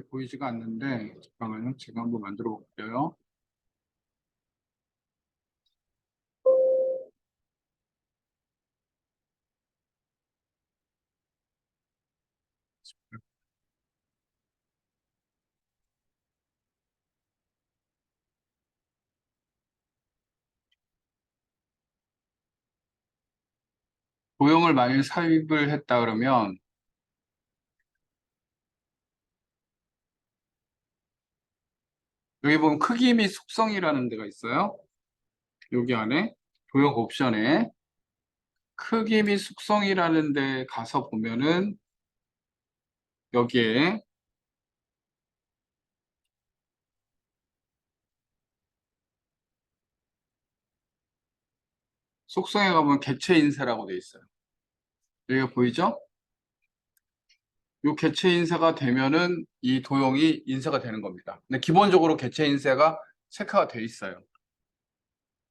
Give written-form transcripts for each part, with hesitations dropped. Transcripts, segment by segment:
보이지가 않는데, 잠깐만요. 제가 한번 만들어 볼게요. 도형을 만일 삽입을 했다 그러면, 여기 보면 크기 및 속성이라는 데가 있어요. 여기 안에, 도형 옵션에, 크기 및 속성이라는 데 가서 보면은, 여기에 속성에 가보면 개체 인쇄라고 돼 있어요. 여기가 보이죠? 이 개체 인쇄가 되면은 이 도형이 인쇄가 되는 겁니다. 근데 기본적으로 개체 인쇄가 체크가 돼 있어요.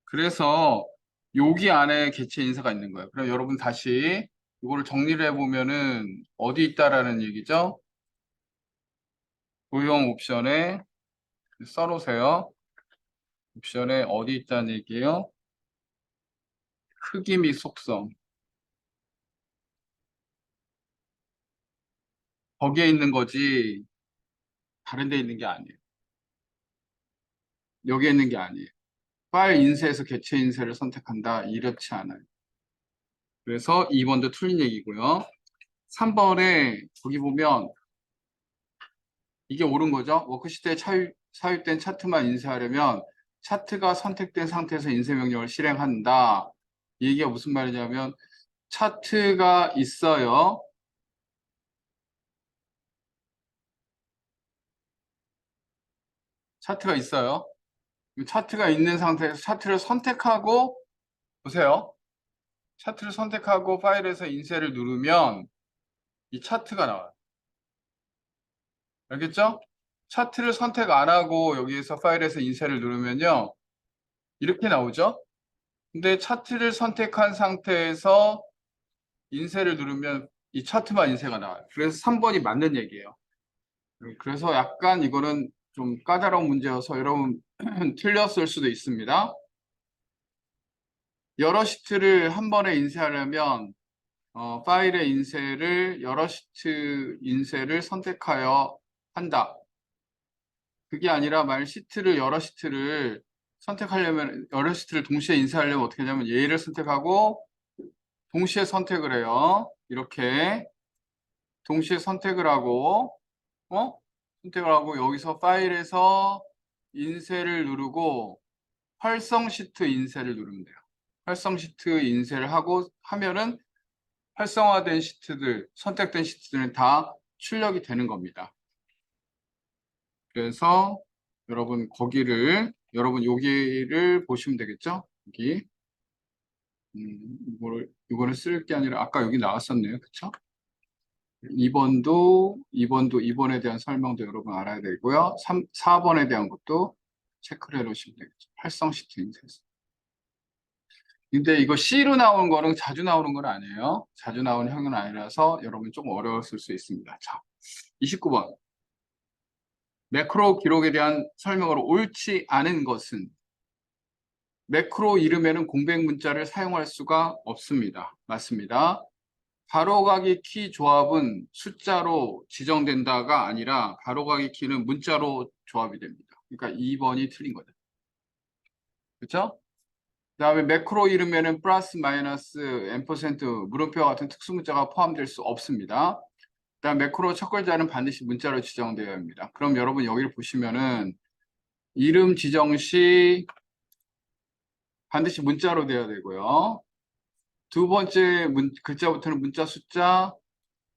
그래서 여기 안에 개체 인쇄가 있는 거예요. 그럼 여러분 다시 이거를 정리를 해보면은 어디 있다라는 얘기죠? 도형 옵션에 써놓으세요. 옵션에 어디 있다는 얘기예요? 크기 및 속성. 거기에 있는 거지 다른 데 있는 게 아니에요. 여기에 있는 게 아니에요. 파일 인쇄에서 개체 인쇄를 선택한다. 이렇지 않아요. 그래서 2번도 틀린 얘기고요. 3번에 거기 보면 이게 옳은 거죠. 워크시트에 사입된 차트만 인쇄하려면 차트가 선택된 상태에서 인쇄 명령을 실행한다. 이 얘기가 무슨 말이냐면 차트가 있어요. 차트가 있어요. 차트가 있는 상태에서 차트를 선택하고 보세요. 차트를 선택하고 파일에서 인쇄를 누르면 이 차트가 나와요. 알겠죠? 차트를 선택 안 하고 여기에서 파일에서 인쇄를 누르면요. 이렇게 나오죠? 근데 차트를 선택한 상태에서 인쇄를 누르면 이 차트만 인쇄가 나와요. 그래서 3번이 맞는 얘기예요. 그래서 약간 이거는 좀 까다로운 문제여서 여러분 틀렸을 수도 있습니다. 여러 시트를 한 번에 인쇄하려면 파일의 인쇄를 여러 시트 인쇄를 선택하여 한다. 그게 아니라 만약 시트를 여러 시트를 선택하려면 여러 시트를 동시에 인쇄하려면 어떻게 하냐면 얘를 선택하고 동시에 선택을 해요. 이렇게 동시에 선택을 하고 선택을 하고 여기서 파일에서 인쇄를 누르고 활성 시트 인쇄를 누르면 돼요. 활성 시트 인쇄를 하고 하면은 활성화된 시트들, 선택된 시트들은 다 출력이 되는 겁니다. 그래서 여러분 여기를 보시면 되겠죠? 여기 이거를 쓸 게 아니라 아까 여기 나왔었네요. 그쵸? 2번에 대한 설명도 여러분 알아야 되고요. 4번에 대한 것도 체크를 해 놓으시면 되겠죠. 활성 시트 인쇄서. 근데 이거 C로 나오는 거는 자주 나오는 건 아니에요. 자주 나오는 형은 아니라서 여러분 조금 어려웠을 수 있습니다. 자, 29번. 매크로 기록에 대한 설명으로 옳지 않은 것은 매크로 이름에는 공백 문자를 사용할 수가 없습니다. 맞습니다. 바로가기 키 조합은 숫자로 지정된다가 아니라 바로가기 키는 문자로 조합이 됩니다. 그러니까 2번이 틀린 거죠. 그렇죠? 그다음에 매크로 이름에는 플러스, 마이너스, 앰퍼센트, 물음표 같은 특수 문자가 포함될 수 없습니다. 그다음 매크로 첫 글자는 반드시 문자로 지정되어야 합니다. 그럼 여러분 여기를 보시면은 이름 지정 시 반드시 문자로 돼야 되고요. 두 번째 글자부터는 문자 숫자,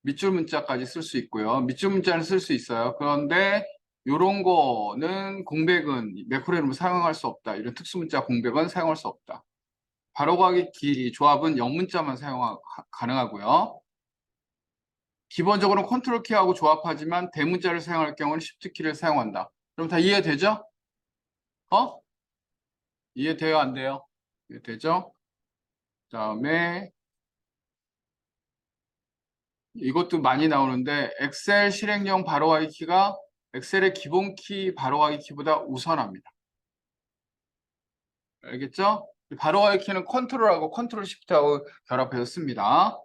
밑줄 문자까지 쓸 수 있고요. 밑줄 문자는 쓸 수 있어요. 그런데 요런 거는 공백은 매크로 이름을 사용할 수 없다. 이런 특수문자 공백은 사용할 수 없다. 바로가기 키 조합은 영문자만 가능하고요. 기본적으로 컨트롤 키하고 조합하지만 대문자를 사용할 경우는 쉬프트 키를 사용한다. 그럼 다 이해되죠? 어? 이해돼요? 안 돼요? 이해되죠? 그다음에 이것도 많이 나오는데 엑셀 실행용 바로가기 키가 엑셀의 기본 키 바로가기 키보다 우선합니다. 알겠죠? 바로가기 키는 컨트롤하고 컨트롤 시프트하고 결합해서 씁니다.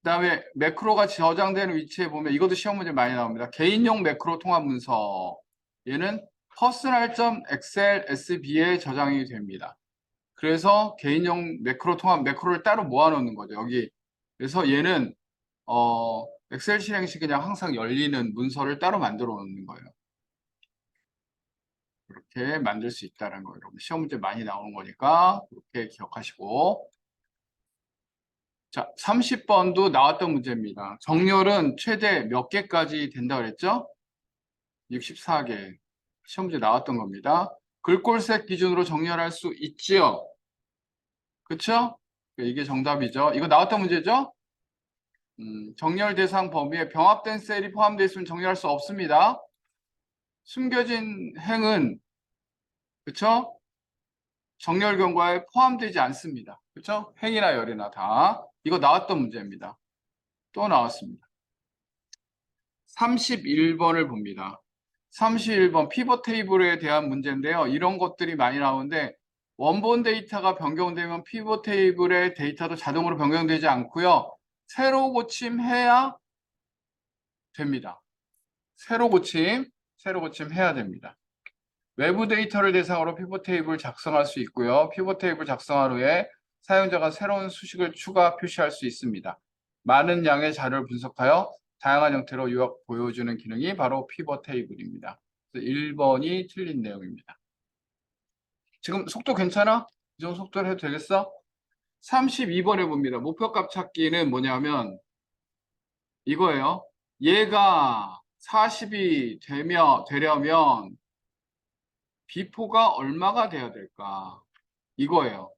그다음에 매크로가 저장되는 위치에 보면 이것도 시험 문제 많이 나옵니다. 개인용 매크로 통합 문서. 얘는 personal.excel SB에 저장이 됩니다. 그래서 개인용 매크로 통합 매크로를 따로 모아놓는 거죠. 여기. 그래서 얘는 엑셀 실행 시 그냥 항상 열리는 문서를 따로 만들어 놓는 거예요. 그렇게 만들 수 있다는 거예요. 여러분 시험 문제 많이 나오는 거니까 그렇게 기억하시고. 자, 30번도 나왔던 문제입니다. 정렬은 최대 몇 개까지 된다 그랬죠? 64개. 시험 문제 나왔던 겁니다. 글꼴색 기준으로 정렬할 수 있지요? 그쵸? 이게 정답이죠. 이거 나왔던 문제죠? 정렬 대상 범위에 병합된 셀이 포함되어 있으면 정렬할 수 없습니다. 숨겨진 행은 그쵸? 정렬 경과에 포함되지 않습니다. 그쵸? 행이나 열이나 다. 이거 나왔던 문제입니다. 또 나왔습니다. 31번을 봅니다. 31번 피벗 테이블에 대한 문제인데요. 이런 것들이 많이 나오는데 원본 데이터가 변경되면 피벗 테이블의 데이터도 자동으로 변경되지 않고요. 새로 고침해야 됩니다. 새로 고침해야 됩니다. 외부 데이터를 대상으로 피벗 테이블 작성할 수 있고요. 피벗 테이블 작성한 후에 사용자가 새로운 수식을 추가 표시할 수 있습니다. 많은 양의 자료를 분석하여 다양한 형태로 요약 보여주는 기능이 바로 피벗 테이블입니다. 1번이 틀린 내용입니다. 지금 속도 괜찮아? 이 정도 속도로 해도 되겠어? 32번에 봅니다. 목표값 찾기는 뭐냐면 이거예요. 얘가 40이 되려면 비포가 얼마가 돼야 될까? 이거예요.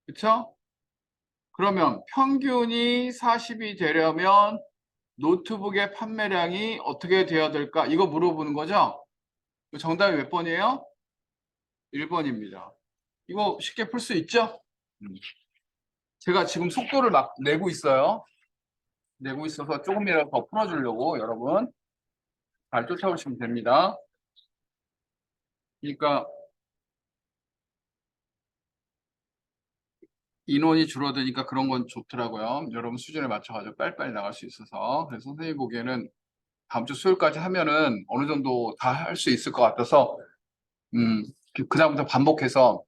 그쵸? 그러면 평균이 40이 되려면 노트북의 판매량이 어떻게 돼야 될까? 이거 물어보는 거죠? 정답이 몇 번이에요? 1번입니다. 이거 쉽게 풀 수 있죠? 제가 지금 속도를 막 내고 있어요. 내고 있어서 조금이라도 더 풀어주려고 여러분 잘 쫓아오시면 됩니다. 그러니까 인원이 줄어드니까 그런 건 좋더라고요. 여러분 수준에 맞춰가지고 빨리빨리 나갈 수 있어서. 그래서 선생님 보기에는 다음 주 수요일까지 하면은 어느 정도 다 할 수 있을 것 같아서 그다음부터 반복해서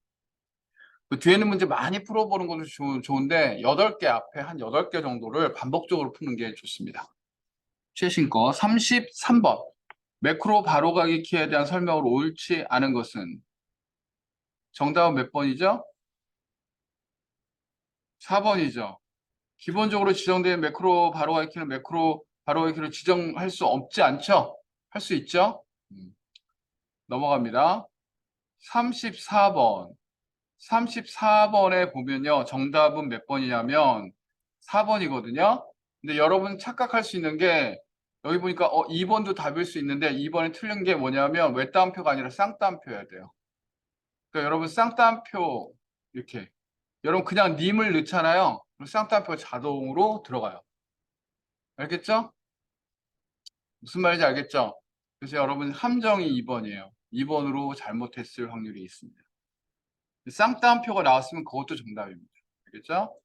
그 뒤에 있는 문제 많이 풀어보는 것도 좋은데 8개 앞에 한 8개 정도를 반복적으로 푸는 게 좋습니다. 최신 거 33번 매크로 바로가기 키에 대한 설명으로 옳지 않은 것은 정답은 몇 번이죠? 4번이죠. 기본적으로 지정된 매크로 바로가기 키는 매크로 바로가기 키로 지정할 수 없지 않죠? 할 수 있죠? 넘어갑니다. 34번 34번에 보면요. 정답은 몇 번이냐면 4번이거든요. 근데 여러분 착각할 수 있는 게 여기 보니까 2번도 답일 수 있는데 2번이 틀린 게 뭐냐면 외따옴표가 아니라 쌍따옴표여야 돼요. 그러니까 여러분 쌍따옴표 이렇게 여러분 그냥 님을 넣잖아요. 그럼 쌍따옴표가 자동으로 들어가요. 알겠죠? 무슨 말인지 알겠죠? 그래서 여러분 함정이 2번이에요. 2번으로 잘못했을 확률이 있습니다. 쌍따옴표가 나왔으면 그것도 정답입니다. 알겠죠?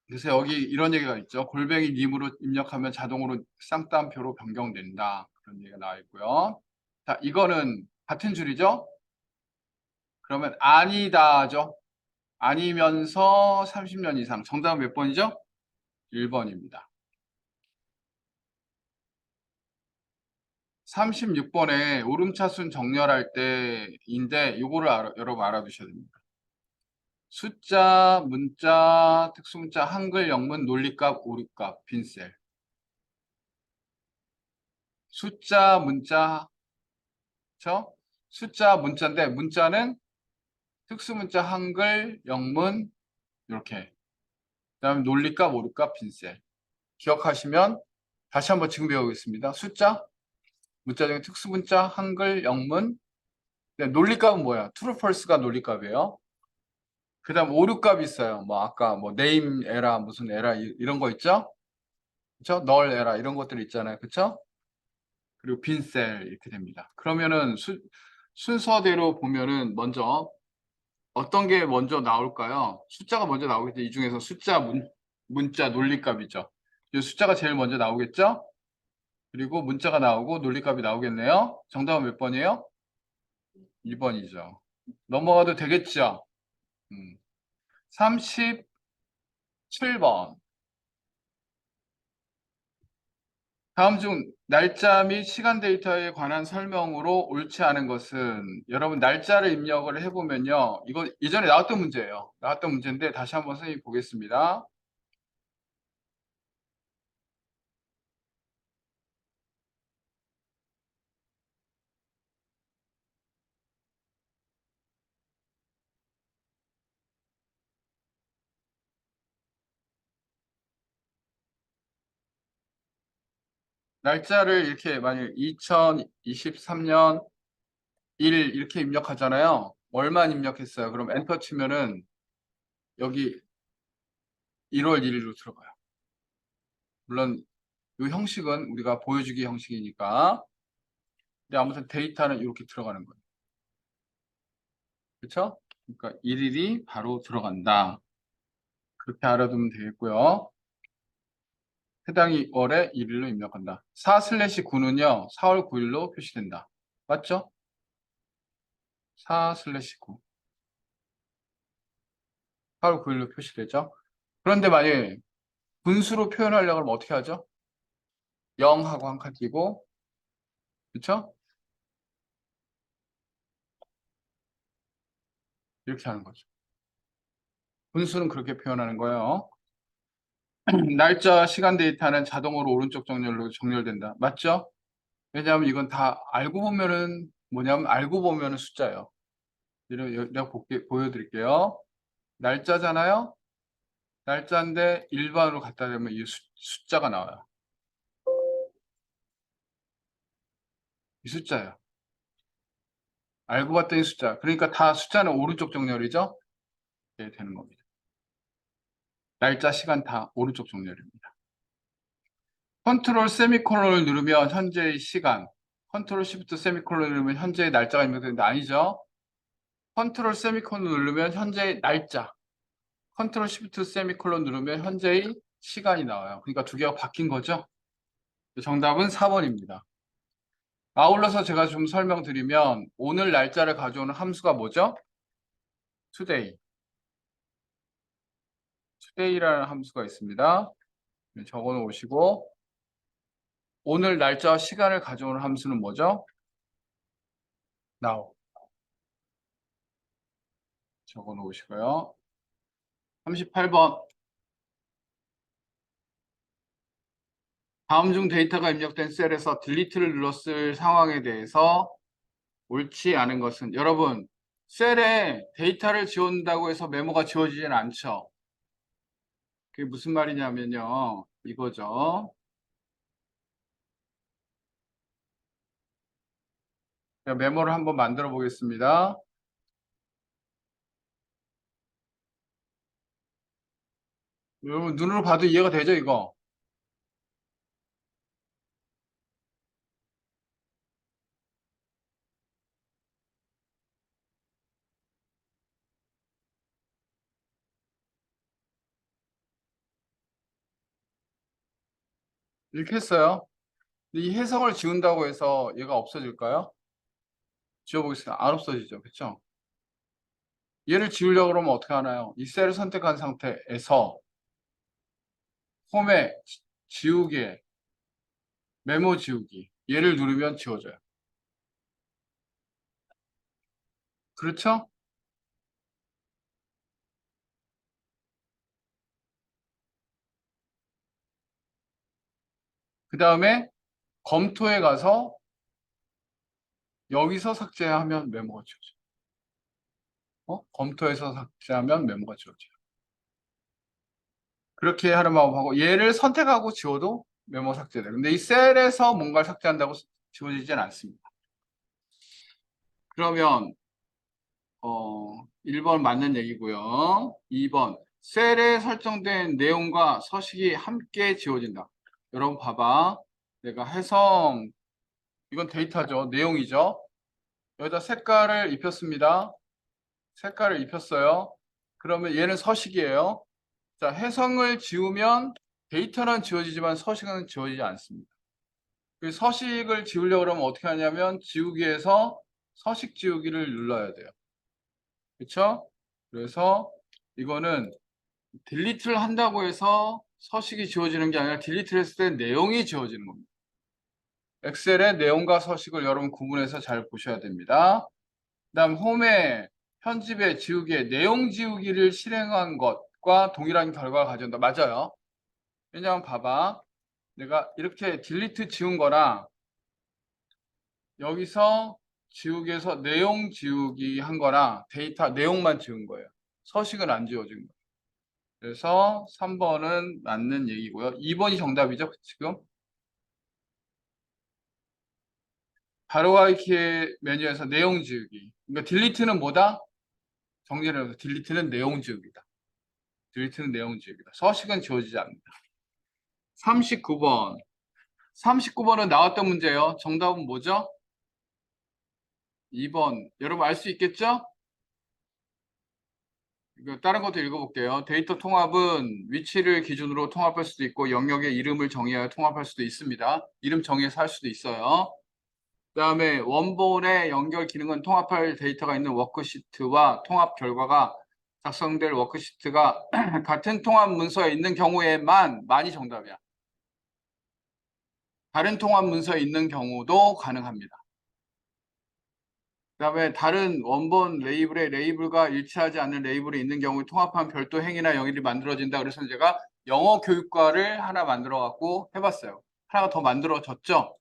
그래서 여기 이런 얘기가 있죠. 골뱅이 님으로 입력하면 자동으로 쌍따옴표로 변경된다. 그런 얘기가 나와 있고요. 자, 이거는 같은 줄이죠? 그러면 아니다죠. 아니면서 30년 이상. 정답은 몇 번이죠? 1번입니다. 36번에 오름차순 정렬할 때인데 이거를 여러분 알아두셔야 됩니다. 숫자, 문자, 특수문자, 한글, 영문, 논리값, 오류값, 빈셀. 숫자, 문자, 그쵸? 숫자, 문자인데 문자는 특수문자, 한글, 영문 이렇게. 그다음에 논리값, 오류값, 빈셀. 기억하시면 다시 한번 지금 배우겠습니다. 숫자, 문자 중에 특수문자, 한글, 영문. 논리값은 뭐야? true, false가 논리값이에요. 그다음 오류값이 있어요. 뭐 아까 뭐 name 에라 무슨 에라 이런 거 있죠? 그쵸? null 에라 이런 것들 있잖아요. 그쵸? 그리고 빈셀 이렇게 됩니다. 그러면은 순서대로 보면은 먼저 어떤 게 먼저 나올까요? 숫자가 먼저 나오겠죠. 이 중에서 숫자, 문자, 논리값이죠. 이 숫자가 제일 먼저 나오겠죠? 그리고 문자가 나오고 논리값이 나오겠네요. 정답은 몇 번이에요? 2번이죠. 넘어가도 되겠죠? 37번. 다음 중 날짜 및 시간 데이터에 관한 설명으로 옳지 않은 것은 여러분 날짜를 입력을 해보면요. 이거 예전에 나왔던 문제예요. 나왔던 문제인데 다시 한번 선생님 보겠습니다. 날짜를 이렇게 만약 2023년 1 이렇게 입력하잖아요. 월만 입력했어요. 그럼 엔터 치면은 여기 1월 1일로 들어가요. 물론 이 형식은 우리가 보여주기 형식이니까. 근데 아무튼 데이터는 이렇게 들어가는 거예요. 그렇죠? 그러니까 1일이 바로 들어간다. 그렇게 알아두면 되겠고요. 해당 월에 1일로 입력한다. 4/9는요. 4월 9일로 표시된다. 맞죠? 4/9. 4월 9일로 표시되죠. 그런데 만약에 분수로 표현하려고 하면 어떻게 하죠? 0하고 한 칸 띄고, 그렇죠? 이렇게 하는 거죠. 분수는 그렇게 표현하는 거예요. 날짜, 시간 데이터는 자동으로 오른쪽 정렬로 정렬된다. 맞죠? 왜냐하면 이건 다 알고 보면은 뭐냐면 알고 보면은 숫자예요. 내가 보여드릴게요. 날짜잖아요. 날짜인데 일반으로 갖다 대면 이 숫자가 나와요. 이 숫자예요. 알고 봤더니 숫자. 그러니까 다 숫자는 오른쪽 정렬이죠. 이렇게 되는 겁니다. 날짜, 시간 다 오른쪽 정렬입니다. 컨트롤 세미콜론을 누르면 현재의 시간, 컨트롤 시프트 세미콜론을 누르면 현재의 날짜가 입력되는데 아니죠. 컨트롤 세미콜론 누르면 현재의 날짜, 컨트롤 시프트 세미콜론 누르면 현재의 시간이 나와요. 그러니까 두 개가 바뀐 거죠. 정답은 4번입니다. 아울러서 제가 좀 설명드리면 오늘 날짜를 가져오는 함수가 뭐죠? today. today라는 함수가 있습니다. 적어 놓으시고 오늘 날짜와 시간을 가져오는 함수는 뭐죠? now. 적어 놓으시고요. 38번. 다음 중 데이터가 입력된 셀에서 딜리트를 눌렀을 상황에 대해서 옳지 않은 것은 여러분 셀에 데이터를 지운다고 해서 메모가 지워지진 않죠. 그게 무슨 말이냐면요. 이거죠. 제가 메모를 한번 만들어 보겠습니다. 여러분 눈으로 봐도 이해가 되죠, 이거? 이렇게 했어요. 이 해석을 지운다고 해서 얘가 없어질까요? 지워보겠습니다. 안 없어지죠. 그렇죠? 얘를 지우려고 그러면 어떻게 하나요? 이 셀을 선택한 상태에서 홈에 지우개, 메모 지우기 얘를 누르면 지워져요. 그렇죠? 그 다음에 검토에 가서 여기서 삭제하면 메모가 지워져. 검토에서 삭제하면 메모가 지워져. 그렇게 하는 방법하고 얘를 선택하고 지워도 메모 삭제돼. 근데 이 셀에서 뭔가를 삭제한다고 지워지진 않습니다. 그러면 1번 맞는 얘기고요. 2번 셀에 설정된 내용과 서식이 함께 지워진다. 여러분 봐봐. 내가 해성 이건 데이터죠. 내용이죠. 여기다 색깔을 입혔습니다. 색깔을 입혔어요. 그러면 얘는 서식이에요. 자, 해성을 지우면 데이터는 지워지지만 서식은 지워지지 않습니다. 그 서식을 지우려고 그러면 어떻게 하냐면 지우기에서 서식 지우기를 눌러야 돼요. 그렇죠? 그래서 이거는 딜리트를 한다고 해서 서식이 지워지는 게 아니라 딜리트를 했을 때 내용이 지워지는 겁니다. 엑셀의 내용과 서식을 여러분 구분해서 잘 보셔야 됩니다. 그다음 홈에 편집에 지우기에 내용 지우기를 실행한 것과 동일한 결과가 가져온다. 맞아요. 왜냐하면 봐봐. 내가 이렇게 딜리트 지운 거랑 여기서 지우기에서 내용 지우기 한 거랑 데이터 내용만 지운 거예요. 서식은 안 지워진 거예요. 그래서 3번은 맞는 얘기고요. 2번이 정답이죠. 지금 바로가기 메뉴에서 내용 지우기. 그러니까 딜리트는 뭐다? 정리를 해서 딜리트는 내용 지우기다. 딜리트는 내용 지우기다. 서식은 지워지지 않는다. 39번. 39번은 나왔던 문제예요. 정답은 뭐죠? 2번. 여러분 알 수 있겠죠? 다른 것도 읽어볼게요. 데이터 통합은 위치를 기준으로 통합할 수도 있고 영역의 이름을 정의하여 통합할 수도 있습니다. 이름 정의해서 할 수도 있어요. 그다음에 원본의 연결 기능은 통합할 데이터가 있는 워크시트와 통합 결과가 작성될 워크시트가 같은 통합 문서에 있는 경우에만 많이 정답이야. 다른 통합 문서에 있는 경우도 가능합니다. 그다음에 다른 원본 레이블의 레이블과 일치하지 않는 레이블이 있는 경우에 통합한 별도 행위나 영역이 만들어진다. 그래서 제가 영어 교육과를 하나 만들어 갖고 해봤어요. 하나가 더 만들어졌죠?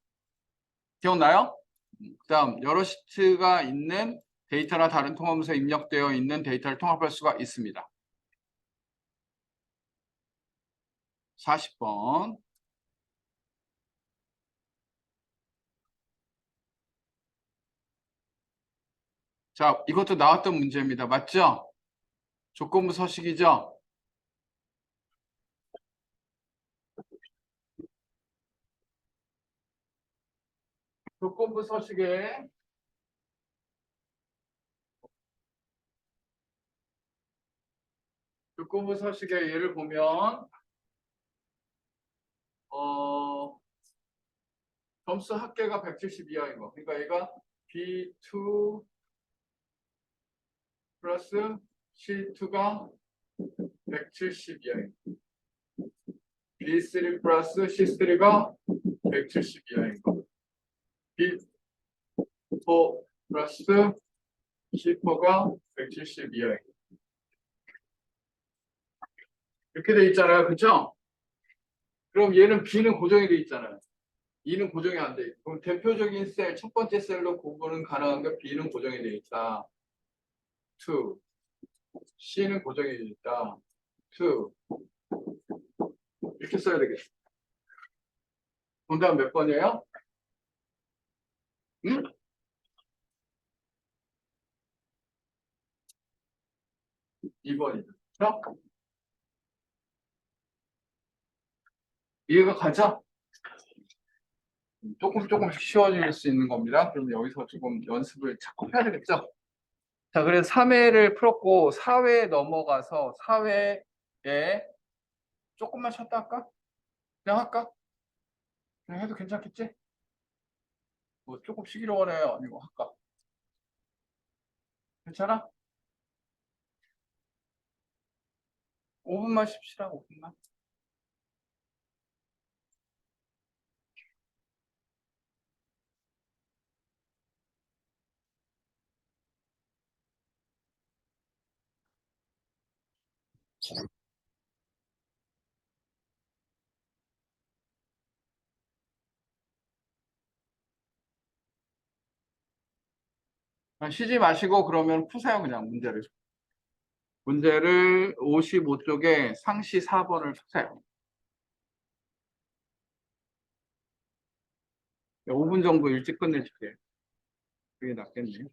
기억나요? 그다음 여러 시트가 있는 데이터나 다른 통합문서에 입력되어 있는 데이터를 통합할 수가 있습니다. 40번. 자, 이것도 나왔던 문제입니다. 맞죠? 조건부 서식이죠? 조건부 서식에 조건부 서식의 예를 보면 점수 합계가 170 이하인 거. 그러니까 얘가 B2 플러스 C2가 170 이하인 거. B3 플러스 C3가 170 이하인 거. B4 플러스 C4가 170 이하인 거. 이렇게 돼 있잖아요. 그렇죠? 그럼 얘는 B는 고정이 돼 있잖아요. E는 고정이 안 돼 있고. 그럼 대표적인 셀, 첫 번째 셀로 구분은 가능한 게 B는 고정이 돼 있다. 2. C는 고정이 돼 있다. 2. 이렇게 써야 되겠어. 정답 몇 번이에요? 응? 2번이죠. 이해가 가죠? 조금씩 쉬워질 수 있는 겁니다. 그럼 여기서 조금 연습을 자꾸 해야 되겠죠? 자, 그래서 3회를 풀었고 4회 넘어가서 4회에 조금만 쉬었다 할까? 그냥 할까? 그냥 해도 괜찮겠지? 뭐 조금 쉬기로 원해요? 아니고 할까? 괜찮아? 5분만 쉽시다. 5분만. 쉬지 마시고 그러면 푸세요, 그냥 문제를. 문제를 55쪽에 상시 4번을 푸세요. 5분 정도 일찍 끝내줄게. 그게 낫겠네.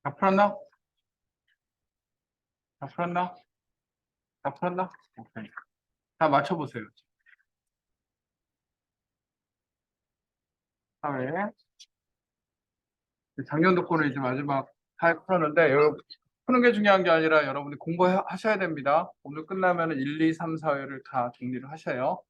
다 풀었나? 다 풀었나? 다 풀었나? 오케이. 다 맞춰보세요. 다음에 작년도 거는 이제 마지막 다 풀었는데 여러분 푸는 게 중요한 게 아니라 여러분이 공부하셔야 됩니다. 오늘 끝나면 1, 2, 3, 4회를 다 정리를 하셔요.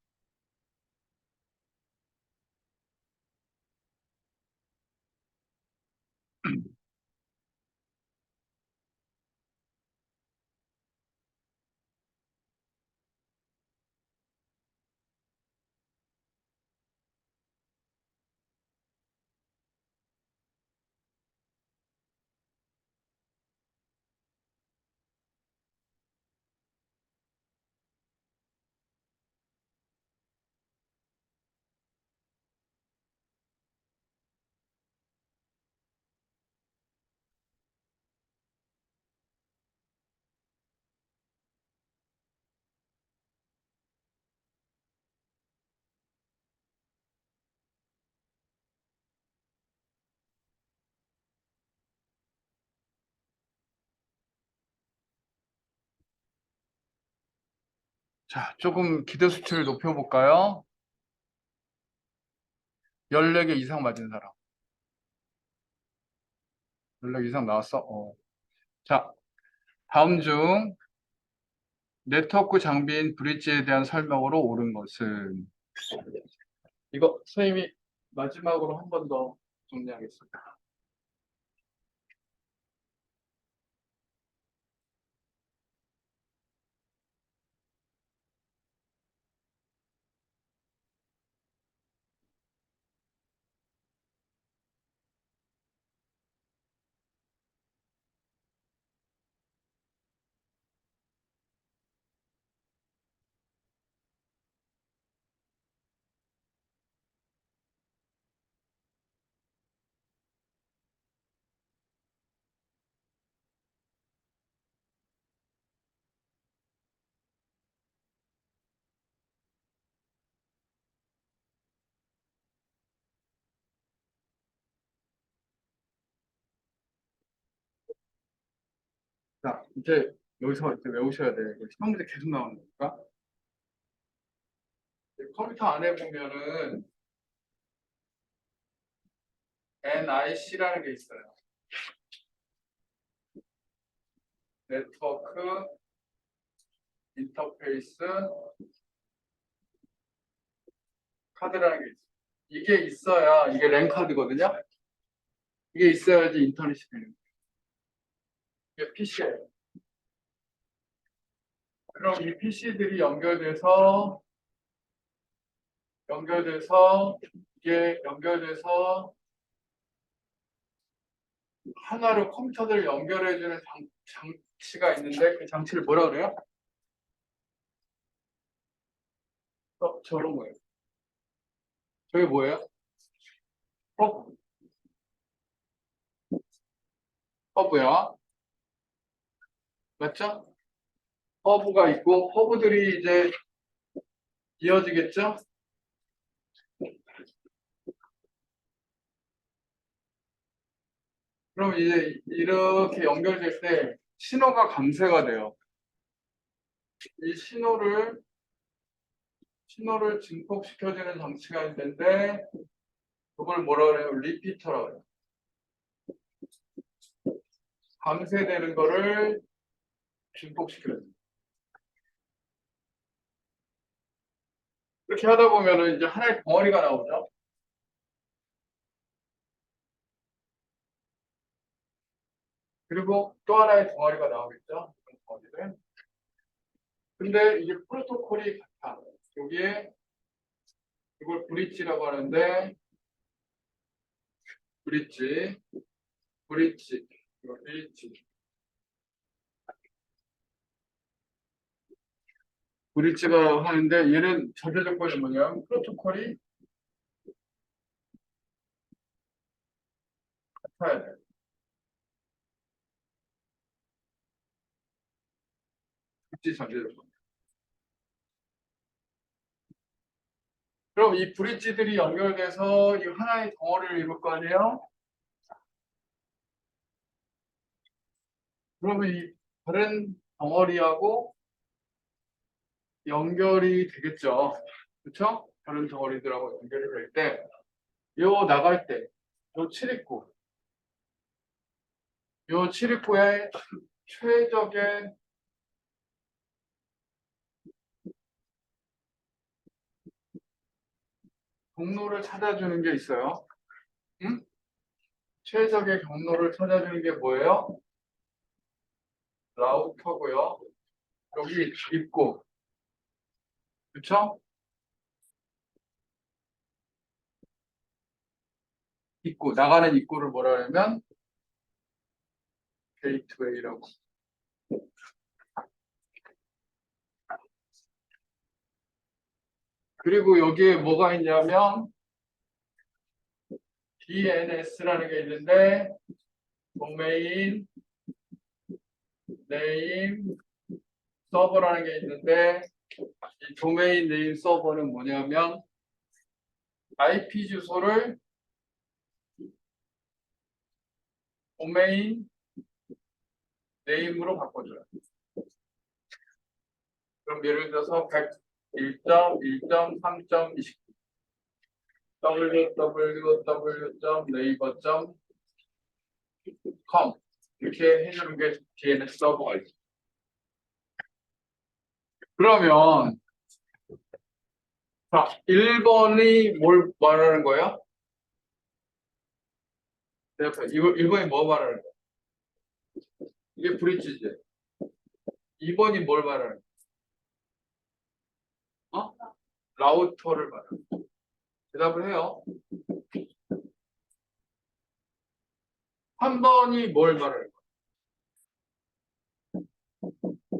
자, 조금 기대 수치를 높여볼까요? 14개 이상 맞은 사람. 14개 이상 나왔어? 자, 다음 중 네트워크 장비인 브릿지에 대한 설명으로 옳은 것은 이거 선생님이 마지막으로 한 번 더 정리하겠습니다. 자, 이제 여기서 이제 외우셔야 돼. 시험 문제 계속 나오는 거니까. 컴퓨터 안에 보면은 NIC라는 게 있어요. 네트워크 인터페이스 카드라는 게 있어요. 이게 있어야 이게 랜 카드거든요. 이게 있어야지 인터넷이 되는 거예요. 이게 PC예요. 그럼 이 PC들이 연결돼서 이게 연결돼서 하나로 컴퓨터를 연결해주는 장치가 있는데 그 장치를 뭐라 그래요? 저런 거예요. 저게 뭐예요? 허브. 허브야. 맞죠? 허브가 있고 허브들이 이제 이어지겠죠? 그럼 이제 이렇게 연결될 때 신호가 감쇄가 돼요. 이 신호를 증폭시켜주는 장치가 있는데 그걸 뭐라 그래요? 리피터라고 해요. 감쇄되는 거를 증폭시켜요. 이렇게 하다 보면은 이제 하나의 덩어리가 나오죠. 그리고 또 하나의 덩어리가 나오겠죠. 그 덩어리는. 근데 이게 프로토콜이 같아. 여기에 이걸 브릿지라고 하는데 브릿지, 브릿지, 이거 브릿지. 브릿지가 하는데 얘는 전제 조건이 뭐냐면 프로토콜이 같아야 돼. 브릿지 전제 조건. 그럼 이 브릿지들이 연결돼서 이 하나의 덩어리를 이룰 거 아니에요? 그러면 이 다른 덩어리하고 연결이 되겠죠. 그렇죠? 다른 덩어리들하고 연결이 될 때, 요 나갈 때, 요 출입구, 요 출입구의 최적의 경로를 찾아주는 게 있어요. 응? 최적의 경로를 찾아주는 게 뭐예요? 라우터고요. 여기 입구, 그렇죠? 입구, 나가는 입구를 뭐라 하냐면 게이트웨이라고. 그리고 여기에 뭐가 있냐면 DNS라는 게 있는데 도메인 네임 서버라는 게 있는데 이 도메인 네임 서버는 뭐냐면 IP 주소를 도메인 네임으로 바꿔줘요. 그럼 예를 들어서 101.1.3.20 www.naver.com 이렇게 해주는 게 DNS 서버가 있어요. 그러면 자, 1번이 뭘 말하는 거예요? 이거 1번이 뭐 말하는 거예요? 이게 브릿지지. 2번이 뭘 말하는 거예요? 어? 라우터를 말하는 거예요. 대답을 해요. 3번이 뭘 말하는 거예요?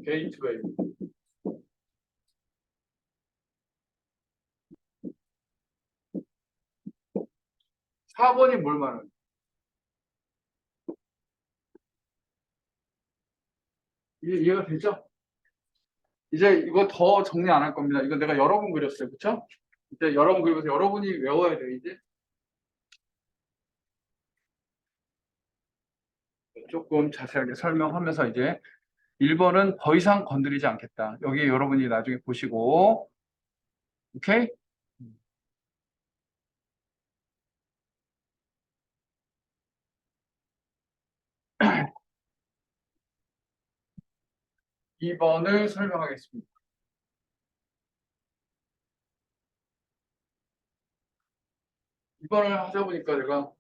게이트웨이. 4번이 뭘 말하는 거예요? 이게 이해가 되죠? 이제 이거 더 정리 안 할 겁니다. 이거 내가 여러 번 그렸어요. 그쵸? 이제 여러 번 그리면서 여러분이 외워야 돼요, 이제. 조금 자세하게 설명하면서 이제 1번은 더 이상 건드리지 않겠다. 여기 여러분이 나중에 보시고, 오케이? 2번을 설명하겠습니다. 2번을 하다 보니까 내가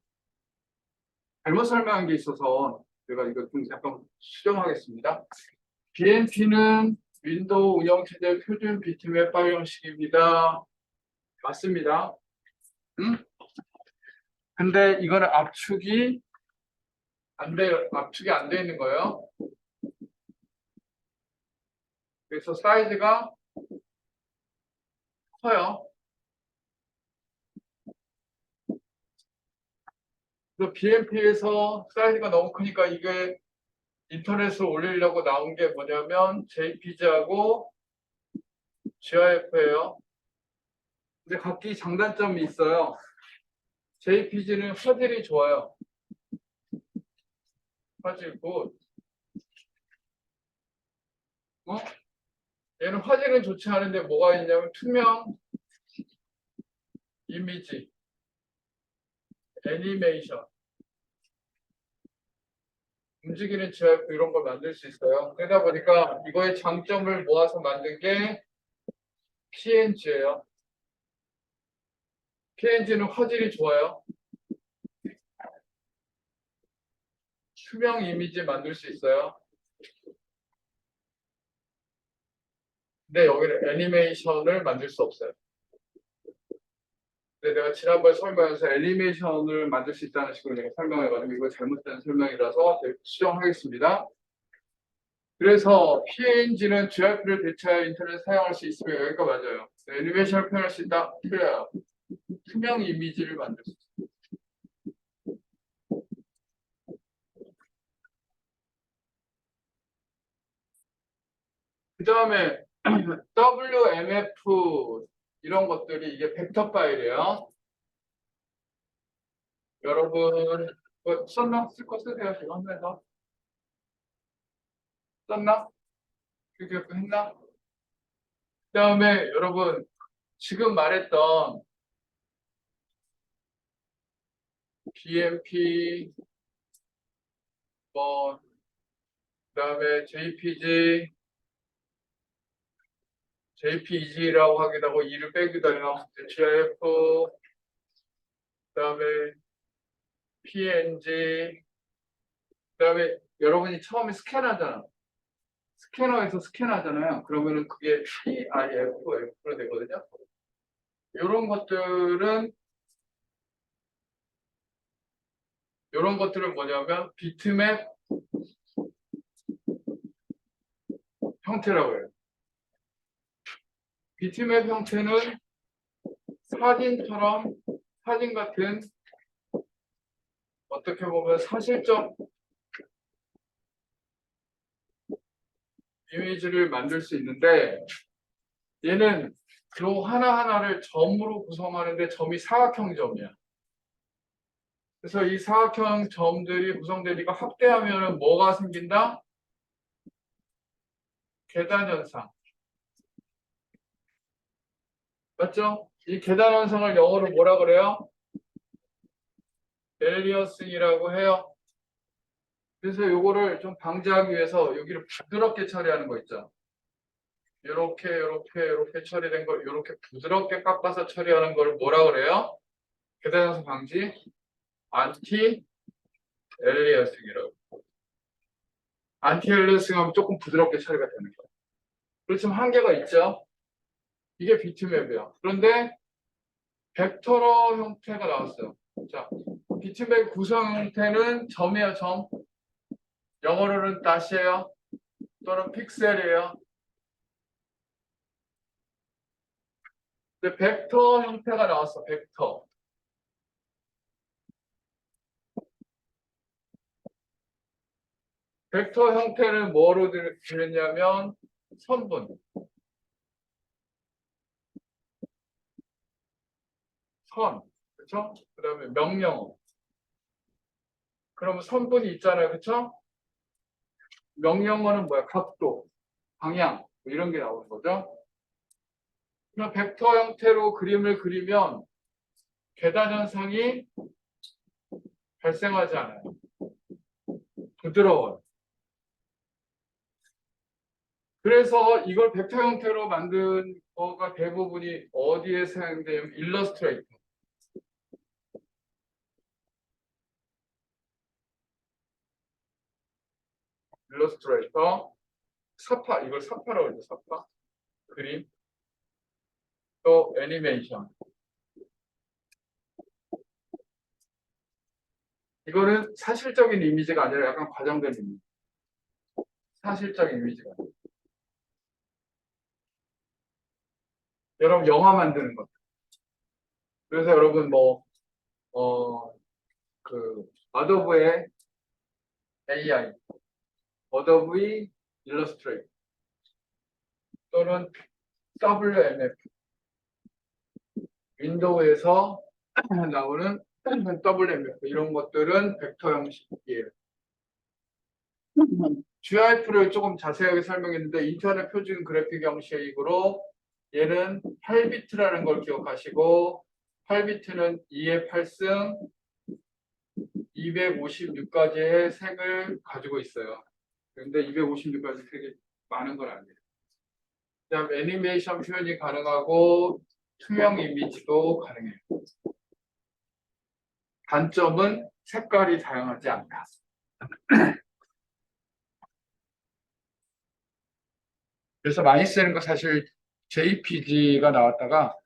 잘못 설명한 게 있어서 제가 이거 좀 약간 수정하겠습니다. BMP는 윈도우 운영체제 표준 비트맵 파일 형식입니다. 맞습니다. 응? 근데 이거는 압축이 안 돼 있는 거예요. 그래서 사이즈가 커요. 그래서 BMP에서 사이즈가 너무 크니까 이게 인터넷으로 올리려고 나온 게 뭐냐면 JPG하고 GIF예요. 근데 각기 장단점이 있어요. JPG는 화질이 좋아요. 화질 굿. 어? 얘는 화질은 좋지 않은데 뭐가 있냐면 투명 이미지, 애니메이션, 움직이는 GIF 이런 걸 만들 수 있어요. 그러다 보니까 이거의 장점을 모아서 만든 게 PNG예요. PNG는 화질이 좋아요. 투명 이미지 만들 수 있어요. 근데 여기는 애니메이션을 만들 수 없어요. 근데 내가 지난번에 설명해서 애니메이션을 만들 수 있다는 식으로 내가 설명해가지고 이거 잘못된 설명이라서 수정하겠습니다. 그래서 PNG는 GIF를 대체하여 인터넷 사용할 수 있으며 여기가 맞아요. 애니메이션을 표현할 수 있다? 틀려요. 투명 이미지를 만들 수 있어요. 그 다음에 WMF 이런 것들이 이게 벡터 파일이에요. 여러분 설명 쓸 거 쓰세요. 지금 하면서 썼나? 필기역도 했나? 그 다음에 여러분 지금 말했던 BMP 뭐 그다음에 JPG라고 하기도 하고 2를 빼기도 해요. GIF 그다음에 PNG 그다음에 여러분이 처음에 스캔하잖아. 스캐너에서 스캔하잖아요. 그러면은 그게 PIF로 되거든요. 이런 것들은 뭐냐면 비트맵 형태라고 해요. 비트맵 형태는 사진처럼 사진 같은 어떻게 보면 사실적 이미지를 만들 수 있는데 얘는 요 하나하나를 점으로 구성하는데 점이 사각형 점이야. 그래서 이 사각형 점들이 구성되니까 확대하면 뭐가 생긴다? 계단 현상. 맞죠? 이 계단 현상을 영어로 뭐라 그래요? 엘리어싱이라고 해요. 그래서 요거를 좀 방지하기 위해서 여기를 부드럽게 처리하는 거 있죠. 요렇게 처리된 걸 요렇게 부드럽게 깎아서 처리하는 걸 뭐라 그래요? 계단 현상 방지 안티 엘리어싱이라고. 안티 엘리어싱 하면 조금 부드럽게 처리가 되는 거예요. 그렇지만 한계가 있죠. 이게 비트맵이에요. 그런데 벡터로 형태가 나왔어요. 자, 비트맵 구성 형태는 점이에요, 점. 영어로는 dot이에요. 또는 픽셀이에요. 근데 벡터 형태가 나왔어, 벡터. 벡터 형태는 뭐로 들렸냐면 선분, 선, 그렇죠? 그다음에 명령어. 그러면 선분이 있잖아요, 그렇죠? 명령어는 뭐야? 각도, 방향 뭐 이런 게 나오는 거죠. 그럼 벡터 형태로 그림을 그리면 계단 현상이 발생하지 않아요. 부드러워요. 그래서 이걸 벡터 형태로 만든 거가 대부분이 어디에 사용되냐면 일러스트레이터. 일러스트레이터, 사파, 이걸 사파라고 하죠, 사파. 그림, 또 애니메이션. 이거는 사실적인 이미지가 아니라 약간 과장된 이미지. 사실적인 이미지가. 여러분 영화 만드는 것. 그래서 여러분 아도브의 AI, 어도브의 일러스트레이터 또는 WMF, 윈도우에서 나오는 WMF 이런 것들은 벡터 형식이에요. GIF를 조금 자세하게 설명했는데 인터넷 표준 그래픽 형식으로 얘는 8비트라는 걸 기억하시고 8비트는 2의 8승 256가지의 색을 가지고 있어요. 그런데 256가지 색이 많은 건 아니에요. 그다음 애니메이션 표현이 가능하고 투명 이미지도 가능해요. 단점은 색깔이 다양하지 않다. 그래서 많이 쓰는 거 사실 JPG가 나왔다가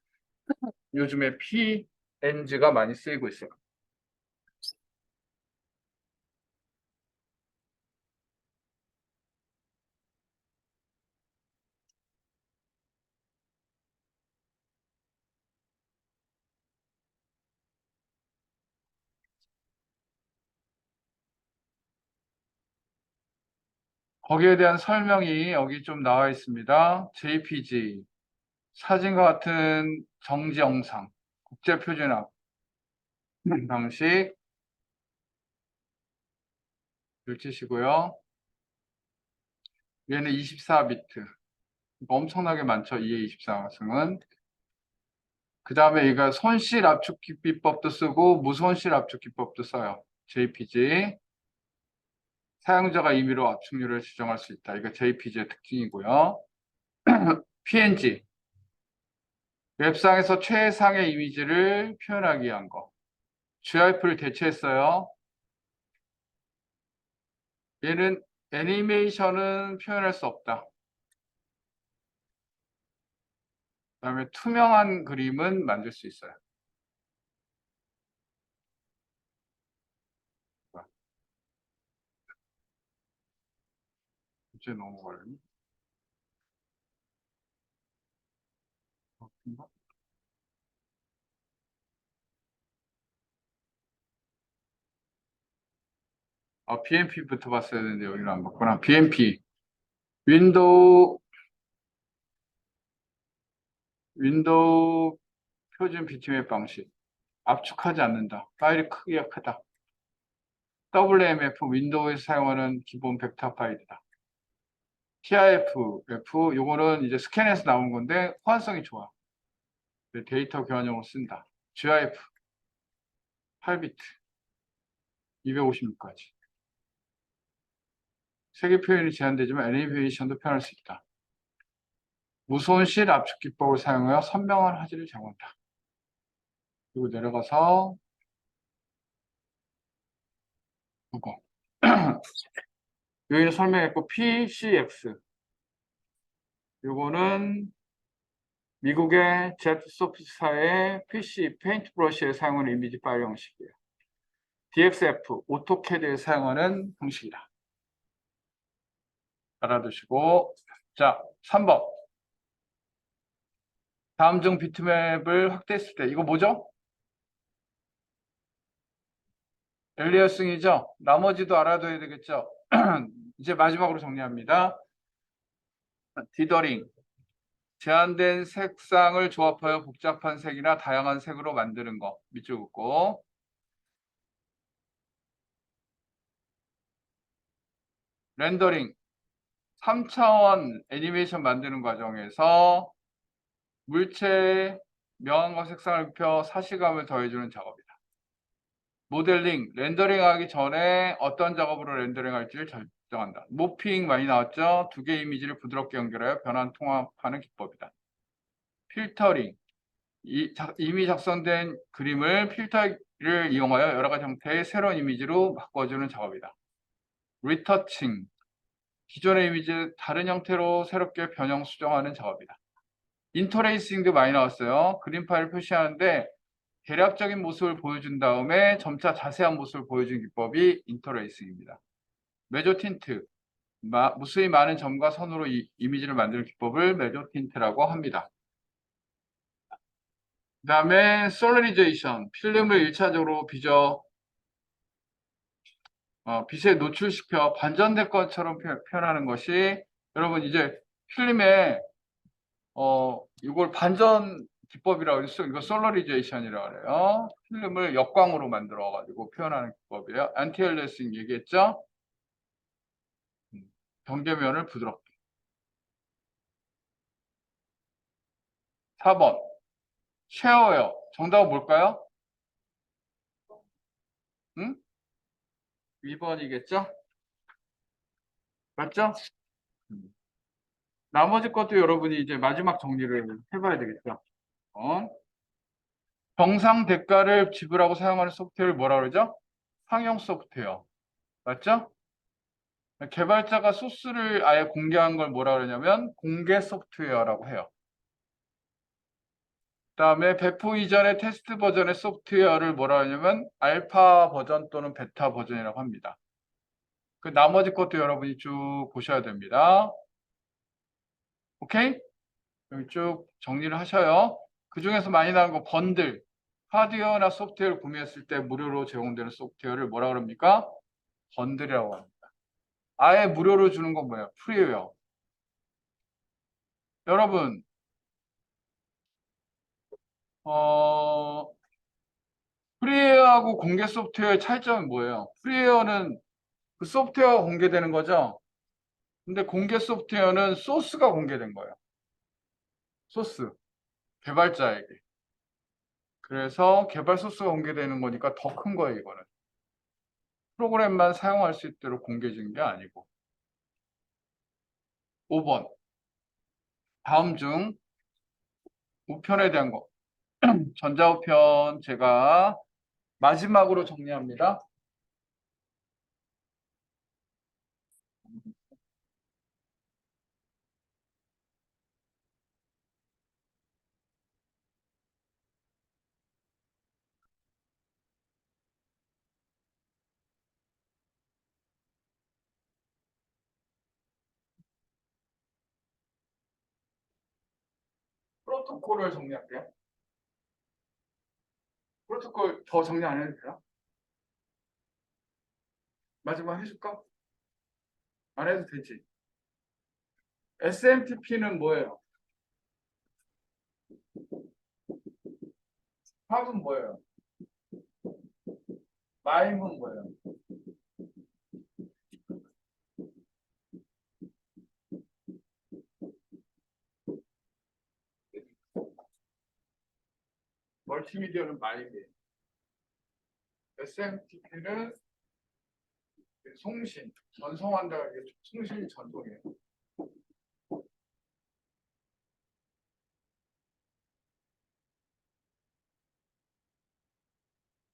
요즘에 PNG가 많이 쓰이고 있어요. 거기에 대한 설명이 여기 좀 나와 있습니다. JPG, 사진과 같은 정지 영상, 국제표준화 방식 읽으시고요. 얘는 24비트. 엄청나게 많죠. 2의 24승은. 그 다음에 얘가 손실 압축 기법도 쓰고 무손실 압축 기법도 써요. JPG. 사용자가 임의로 압축률을 지정할 수 있다. 이거 JPG의 특징이고요. PNG. 웹상에서 최상의 이미지를 표현하기 위한 거. GIF를 대체했어요. 얘는 애니메이션은 표현할 수 없다. 그다음에 투명한 그림은 만들 수 있어요. 이제 넘어가려니? 아, BMP부터 봤어야 되는데 여기는 안 봤구나. BMP. 윈도우 윈도우 표준 비트맵 방식. 압축하지 않는다. 파일이 크기가 크다. WMF 윈도우에서 사용하는 기본 벡터 파일이다. TIF, 요거는 이제 스캔해서 나온 건데 호환성이 좋아. 데이터 교환용으로 쓴다. GIF 8비트 256까지. 색의 표현이 제한되지만 애니메이션도 표현할 수 있다. 무손실 압축 기법을 사용하여 선명한 화질을 제공한다. 그리고 내려가서 이거 여기는 설명했고 PCX 요거는 미국의 제트소프트사의 PC 페인트 브러쉬에 사용하는 이미지 파일 형식이에요. DXF 오토캐드에 사용하는 형식이다. 알아두시고 자 3번 다음 중 비트맵을 확대했을 때 이거 뭐죠? 엘리어싱이죠. 나머지도 알아둬야 되겠죠. 이제 마지막으로 정리합니다. 디더링 제한된 색상을 조합하여 복잡한 색이나 다양한 색으로 만드는 거 밑줄 긋고 렌더링 3차원 애니메이션 만드는 과정에서 물체에 명암과 색상을 입혀 사실감을 더해주는 작업이다. 모델링, 렌더링하기 전에 어떤 작업으로 렌더링할지를 결정한다. 모핑 많이 나왔죠? 두 개의 이미지를 부드럽게 연결하여 변환 통합하는 기법이다. 필터링, 이미 작성된 그림을 필터를 이용하여 여러 가지 형태의 새로운 이미지로 바꿔주는 작업이다. 리터칭, 기존의 이미지를 다른 형태로 새롭게 변형 수정하는 작업이다. 인터레이싱도 많이 나왔어요. 그림 파일을 표시하는데 대략적인 모습을 보여준 다음에 점차 자세한 모습을 보여주는 기법이 인터레이싱입니다. 메조 틴트, 무수히 많은 점과 선으로 이미지를 만드는 기법을 메조 틴트라고 합니다. 그 다음에 솔리니제이션, 필름을 1차적으로 빛에 노출시켜 반전될 것처럼 표현하는 것이 여러분 이제 필름에 이걸 반전 기법이라고 해서 이거 솔러리제이션이라고 그래요. 필름을 역광으로 만들어 가지고 표현하는 기법이에요. 안티엘레싱 얘기했죠? 경계면을 부드럽게. 4번 쉐어웨어 정답은 뭘까요? 응? 2번이겠죠? 맞죠? 나머지 것도 여러분이 이제 마지막 정리를 해봐야 되겠죠? 정상 대가를 지불하고 사용하는 소프트웨어를 뭐라 그러죠? 상용 소프트웨어. 맞죠? 개발자가 소스를 아예 공개한 걸 뭐라 그러냐면 공개 소프트웨어라고 해요. 그다음에 배포 이전의 테스트 버전의 소프트웨어를 뭐라 하냐면 알파 버전 또는 베타 버전이라고 합니다. 그 나머지 것도 여러분이 쭉 보셔야 됩니다. 오케이? 여기 쭉 정리를 하셔요. 그 중에서 많이 나온 거 번들, 하드웨어나 소프트웨어를 구매했을 때 무료로 제공되는 소프트웨어를 뭐라 그럽니까? 번들이라고 합니다. 아예 무료로 주는 건 뭐예요? 프리웨어. 여러분, 프리웨어하고 공개 소프트웨어의 차이점은 뭐예요? 프리웨어는 그 소프트웨어가 공개되는 거죠. 근데 공개 소프트웨어는 소스가 공개된 거예요. 소스. 개발자에게. 그래서 개발 소스가 공개되는 거니까 더 큰 거예요, 이거는. 프로그램만 사용할 수 있도록 공개해준 게 아니고. 5번. 다음 중 우편에 대한 거. 전자우편 제가 마지막으로 정리합니다. 프로토콜을 정리할게요. 프로토콜 더 정리 안 해도 돼요? 마지막 해줄까? 안 해도 되지. SMTP는 뭐예요? 팝은 뭐예요? 마임은 뭐예요? 멀티미디어는 마임이에요. SMTP는 송신, 전송한다. 송신이 전송이에요.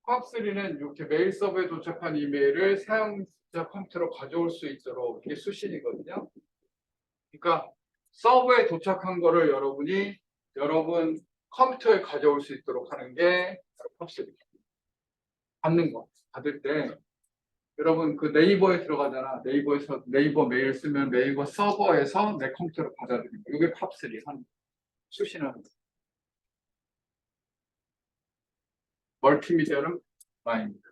팝3는 이렇게 메일 서버에 도착한 이메일을 사용자 컴퓨터로 가져올 수 있도록 이게 수신이거든요. 그러니까 서버에 도착한 거를 여러분 컴퓨터에 가져올 수 있도록 하는 게 팝3. 받는 거. 받을 때 여러분 그 네이버에 들어가잖아. 네이버에서 네이버 메일 쓰면 네이버 서버에서 내 컴퓨터로 받아들이는 거. 이게 팝3 하는 거. 수신하는 거. 멀티미디어는 마입니다.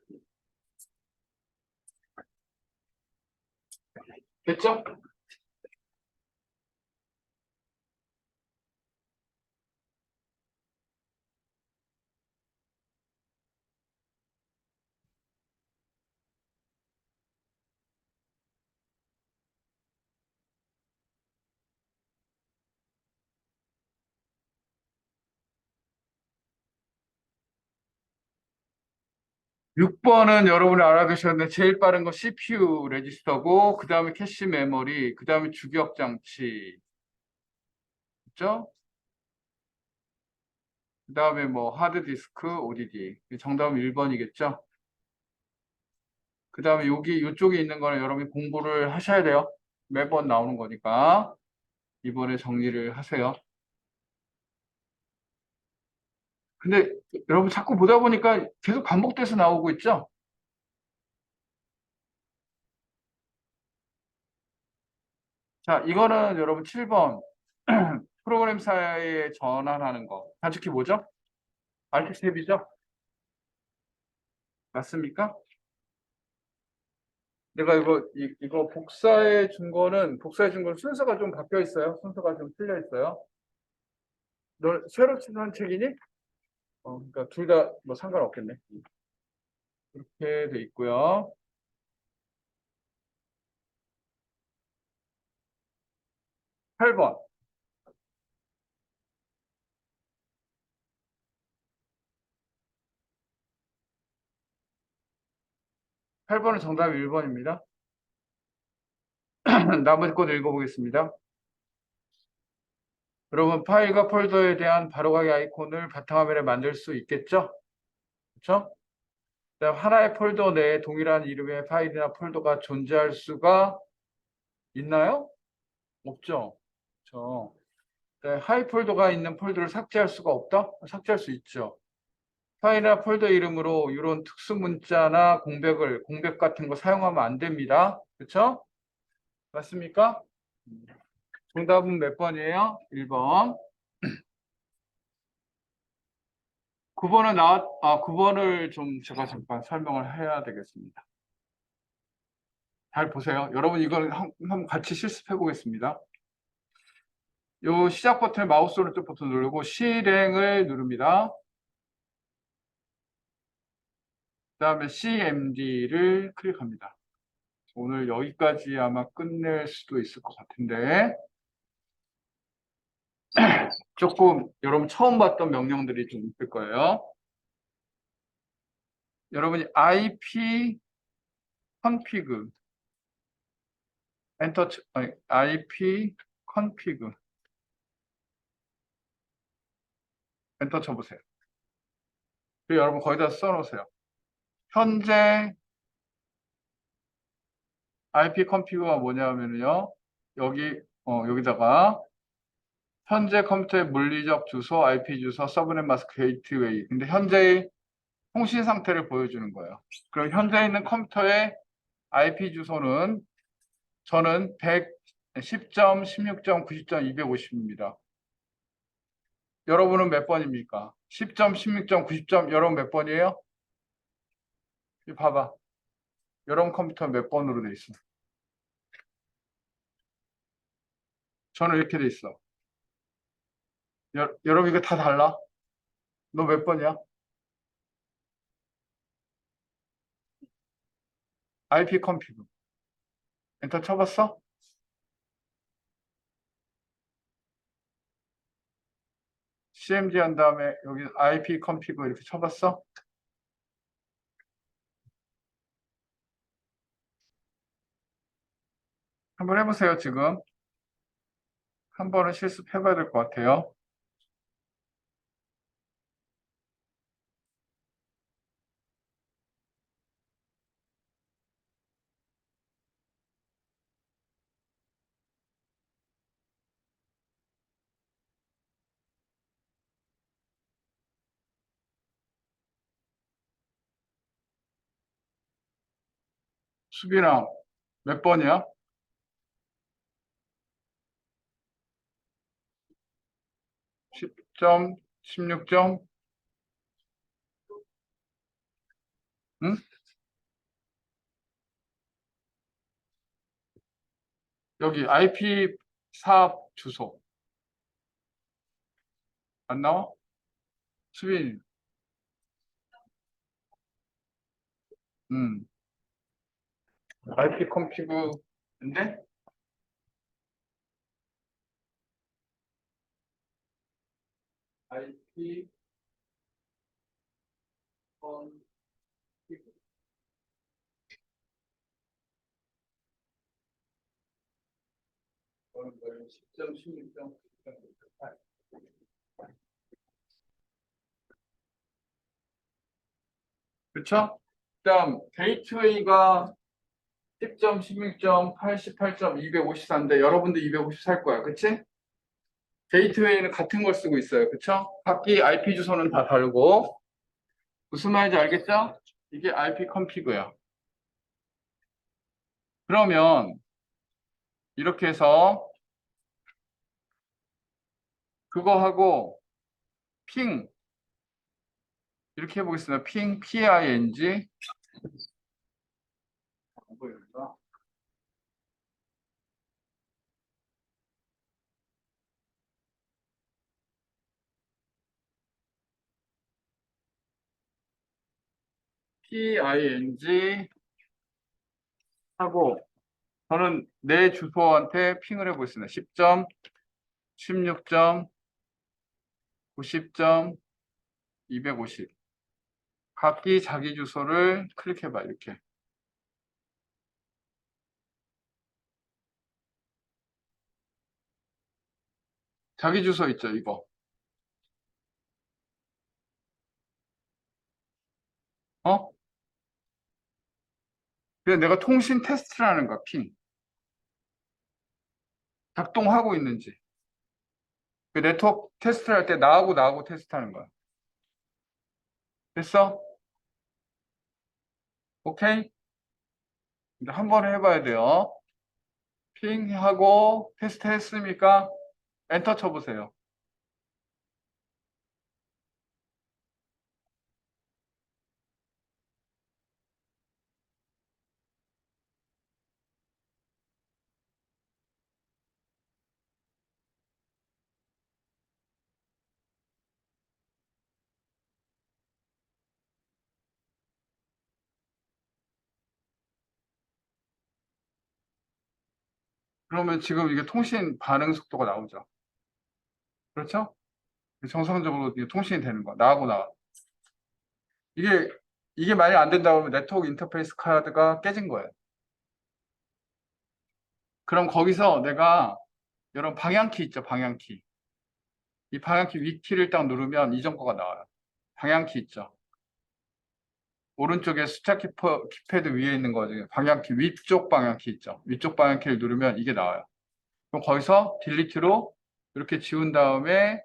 됐죠? 6번은 여러분이 알아두셨는데 제일 빠른 거 CPU 레지스터고 그 다음에 캐시 메모리, 그 다음에 주기억 장치 있죠? 그 다음에 뭐 하드디스크, ODD 정답은 1번이겠죠? 그 다음에 이쪽에 있는 거는 여러분이 공부를 하셔야 돼요. 매번 나오는 거니까 이번에 정리를 하세요. 근데 여러분 자꾸 보다 보니까 계속 반복돼서 나오고 있죠? 자, 이거는 여러분 7번 프로그램사에 전환하는 거. 단축키 뭐죠? 알트 탭이죠? 맞습니까? 내가 이거 복사해 준 건 순서가 좀 바뀌어 있어요. 순서가 좀 틀려 있어요. 너 새로 한 책이니? 그러니까 둘 다 뭐 상관없겠네. 이렇게 돼 있고요. 8번. 8번은 정답이 1번입니다. 나머지 것 읽어보겠습니다. 여러분 파일과 폴더에 대한 바로가기 아이콘을 바탕화면에 만들 수 있겠죠? 그렇죠? 그다음 하나의 폴더 내에 동일한 이름의 파일이나 폴더가 존재할 수가 있나요? 없죠. 그렇죠. 하이 폴더가 있는 폴더를 삭제할 수가 없다? 삭제할 수 있죠. 파일이나 폴더 이름으로 이런 특수 문자나 공백 같은 거 사용하면 안 됩니다. 그렇죠? 맞습니까? 정답은 몇 번이에요? 1번. 9번을 좀 제가 잠깐 설명을 해야 되겠습니다. 잘 보세요. 여러분 이걸 한번 같이 실습해 보겠습니다. 요 시작 버튼을 마우스 오른쪽 버튼 누르고 실행을 누릅니다. 그 다음에 CMD를 클릭합니다. 오늘 여기까지 아마 끝낼 수도 있을 것 같은데, 조금 여러분 처음 봤던 명령들이 좀 있을 거예요. 여러분이 IP config, 엔터, 아니, IP config, 엔터 쳐보세요. 그리고 여러분 거기다 써놓으세요. 현재 IP config가 뭐냐면요. 여기다가 현재 컴퓨터의 물리적 주소, IP 주소, 서브넷 마스크 게이트웨이. 근데 현재의 통신 상태를 보여주는 거예요. 그럼 현재 있는 컴퓨터의 IP 주소는 저는 110점, 16점, 90점, 250입니다. 여러분은 몇 번입니까? 10점, 16점, 90점, 여러분 몇 번이에요? 이 봐봐. 여러분 컴퓨터 몇 번으로 돼 있어? 저는 이렇게 돼 있어. 여러분 이거 다 달라? 너 몇 번이야? IP 컴퓨터. 엔터 쳐봤어? CMD 한 다음에 여기 IP 컴퓨터 이렇게 쳐봤어? 한번 해보세요, 지금. 한 번은 실습해봐야 될 것 같아요. 수빈아, 몇 번이야? 10점, 16점? 응? 여기 IP 사업 주소. 안 나와? 수빈, IP 컴퓨터인데? IP 컴퓨터. 10점, 16점, 9점, 그쵸? 그다음 게이트웨이가 10점, 16점, 88점, 254인데 여러분도 250 살 거야. 그치? 게이트웨이는 같은 걸 쓰고 있어요. 그쵸? 각기 IP 주소는 다 다르고 무슨 말인지 알겠죠? 이게 IP 컴피그야. 그러면 이렇게 해서 그거 하고 핑 이렇게 해보겠습니다. 핑 PING 안 보이는가? PING 하고 저는 내 주소한테 핑을 해보겠습니다. 10점, 16점, 90점, 250. 각기 자기 주소를 클릭해봐, 이렇게. 자기 주소 있죠, 이거. 어? 그래서 내가 통신 테스트를 하는 거야, 핑. 작동하고 있는지. 그 네트워크 테스트를 할 때 나하고 테스트하는 거야. 됐어? 오케이? 근데 한 번 해봐야 돼요. 핑하고 테스트 했습니까? 엔터 쳐보세요. 그러면 지금 이게 통신 반응 속도가 나오죠. 그렇죠? 정상적으로 이게 통신이 되는 거야. 나하고 나. 이게 이게 만약 안 된다 그러면 네트워크 인터페이스 카드가 깨진 거예요. 그럼 거기서 내가 여러분 방향키 있죠, 방향키. 이 방향키 위키를 딱 누르면 이전 거가 나와요. 방향키 있죠. 오른쪽에 숫자 키패드 위에 있는 거 중에 방향키 위쪽 방향키 있죠. 위쪽 방향키를 누르면 이게 나와요. 그럼 거기서 딜리트로 이렇게 지운 다음에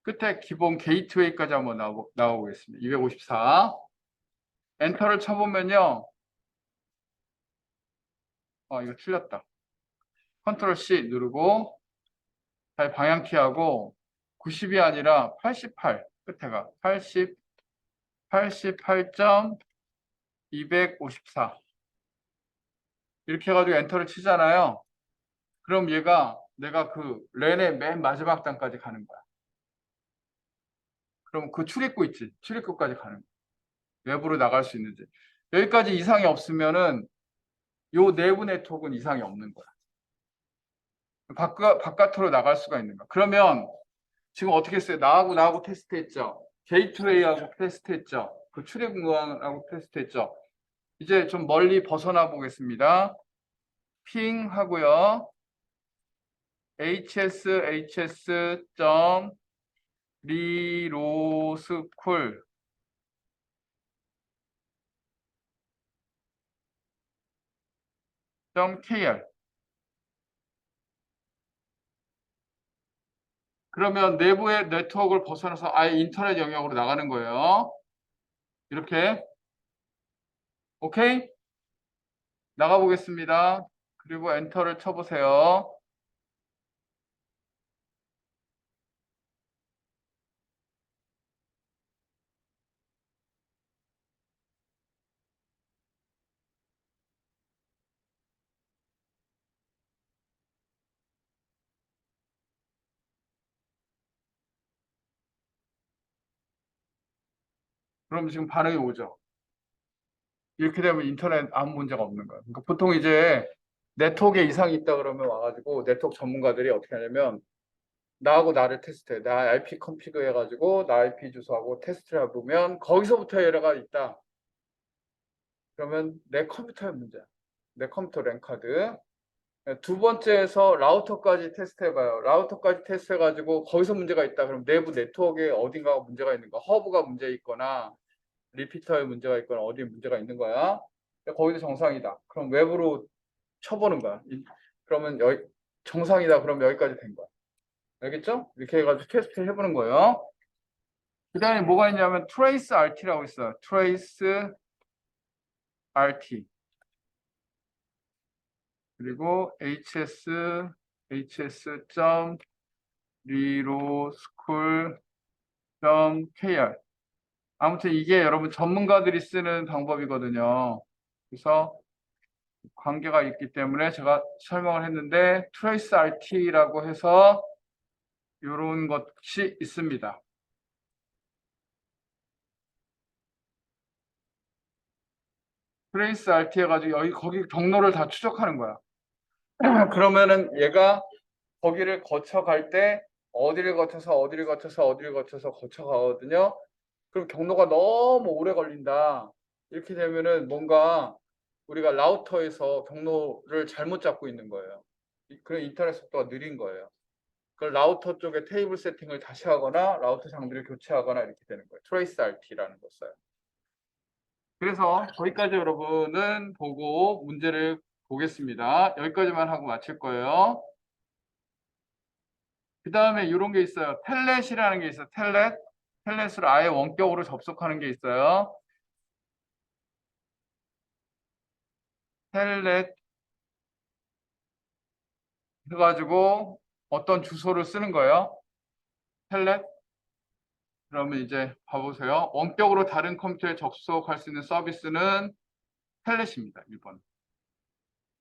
끝에 기본 게이트웨이까지 한번 나오겠습니다. 254. 엔터를 쳐보면요. 이거 틀렸다. 컨트롤 C 누르고 다시 방향키하고 90이 아니라 88 끝에가 88.254 이렇게 해가지고 엔터를 치잖아요. 그럼 얘가 내가 그 랜의 맨 마지막 단까지 가는 거야. 그럼 그 출입구 있지? 출입구까지 가는 거야. 외부로 나갈 수 있는지. 여기까지 이상이 없으면은 요 내부 네트워크는 이상이 없는 거야. 바깥으로 나갈 수가 있는 거야. 그러면 지금 어떻게 했어요? 나하고 테스트 했죠? 게이트웨이하고 테스트 했죠? 그 출입구하고 테스트 했죠? 이제 좀 멀리 벗어나 보겠습니다. 핑 하고요. hs.riloschool .kr 그러면 내부의 네트워크를 벗어나서 아예 인터넷 영역으로 나가는 거예요. 이렇게 오케이? 나가 보겠습니다. 그리고 엔터를 쳐보세요. 그럼 지금 반응이 오죠. 이렇게 되면 인터넷 아무 문제가 없는 거예요. 그러니까 보통 이제 네트워크에 이상이 있다 그러면 와가지고 네트워크 전문가들이 어떻게 하냐면 나하고 나를 테스트해. 나 IP 컨피그 해가지고 나 IP 주소하고 테스트를 해보면 거기서부터 에러가 있다. 그러면 내 컴퓨터의 문제야. 내 컴퓨터 랜카드. 두 번째에서 라우터까지 테스트해봐요. 라우터까지 테스트해가지고 거기서 문제가 있다. 그럼 내부 네트워크에 어딘가가 문제가 있는 거야. 허브가 문제 있거나 리피터에 문제가 있거나 어디에 문제가 있는 거야. 거기도 정상이다. 그럼 외부로 쳐보는 거야. 그러면 여기 정상이다. 그럼 여기까지 된 거야. 알겠죠? 이렇게 해가지고 테스트 해보는 거예요. 그 다음에 뭐가 있냐면 trace RT라고 있어요. trace RT 그리고 hs.riloschool.kr 아무튼 이게 여러분 전문가들이 쓰는 방법이거든요. 그래서 관계가 있기 때문에 제가 설명을 했는데 trace RT라고 해서 이런 것이 있습니다. trace RT 해가지고 거기 경로를 다 추적하는 거야. 그러면은 얘가 거기를 거쳐갈 때 어디를 거쳐서 어디를 거쳐서 어디를 거쳐서 거쳐가거든요. 그럼 경로가 너무 오래 걸린다. 이렇게 되면은 뭔가 우리가 라우터에서 경로를 잘못 잡고 있는 거예요. 그런 인터넷 속도가 느린 거예요. 그걸 라우터 쪽에 테이블 세팅을 다시 하거나 라우터 장비를 교체하거나 이렇게 되는 거예요. 트레이스 RT라는 거 써요. 그래서 거기까지 여러분은 보고 문제를 보겠습니다. 여기까지만 하고 마칠 거예요. 그 다음에 이런 게 있어요. 텔넷이라는 게 있어요. 텔넷으로 아예 원격으로 접속하는 게 있어요. 텔넷 해가지고 어떤 주소를 쓰는 거예요. 텔넷. 그러면 이제 봐보세요. 원격으로 다른 컴퓨터에 접속할 수 있는 서비스는 텔넷입니다. 1번.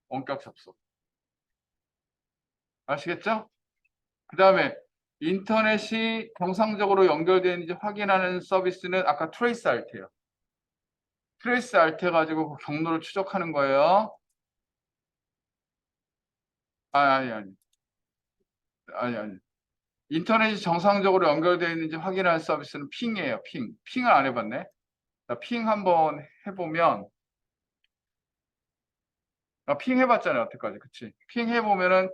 원격 접속. 아시겠죠? 그 다음에 인터넷이 정상적으로 연결되는지 확인하는 서비스는 아까 트레이스 RT예요. 트레이스 RT 해가지고 그 경로를 추적하는 거예요. 아니. 아니. 인터넷이 정상적으로 연결되어 있는지 확인하는 서비스는 핑이에요. 핑. 핑을 안 해봤네. 자, 핑 한번 해보면, 핑 해봤잖아요. 여태까지. 그치? 핑 해보면은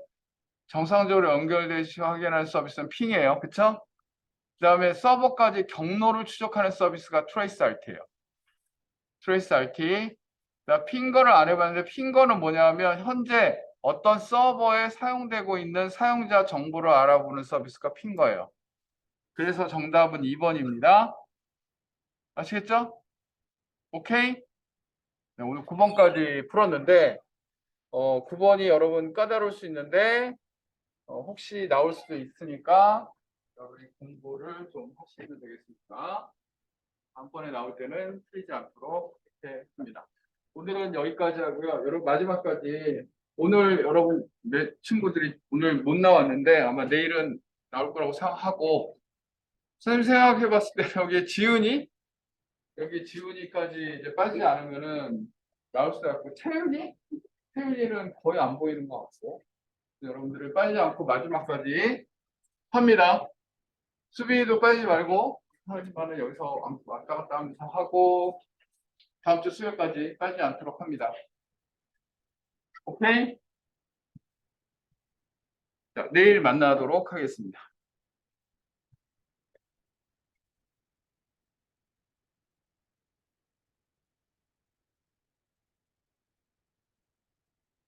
정상적으로 연결되시 확인하는 서비스는 핑이에요. 그쵸? 그 다음에 서버까지 경로를 추적하는 서비스가 트레이스 RT예요. 트레이스 RT. 핑거를 안 해봤는데 핑거는 뭐냐면 현재 어떤 서버에 사용되고 있는 사용자 정보를 알아보는 서비스가 핑거예요. 그래서 정답은 2번입니다. 아시겠죠? 오케이? 네, 오늘 9번까지 풀었는데 9번이 여러분 까다로울 수 있는데 혹시 나올 수도 있으니까 여러분이 공부를 좀 하시면 되겠습니다. 다음번에 나올 때는 틀리지 않도록 이렇게 합니다. 오늘은 여기까지 하고요. 여러분 마지막까지 오늘 여러분 내 친구들이 오늘 못 나왔는데 아마 내일은 나올 거라고 생각하고 선생님 생각해 봤을 때 여기 지훈이까지 이제 빠지지 않으면은 나올 수도 있고 태윤이는 거의 안 보이는 것 같고 여러분들을 빠지지 않고 마지막까지 합니다. 수비도 빠지지 말고 하지만은 여기서 왔다 갔다 하면서 하고 다음 주 수요일까지 빠지지 않도록 합니다. 오케이? 자, 내일 만나도록 하겠습니다.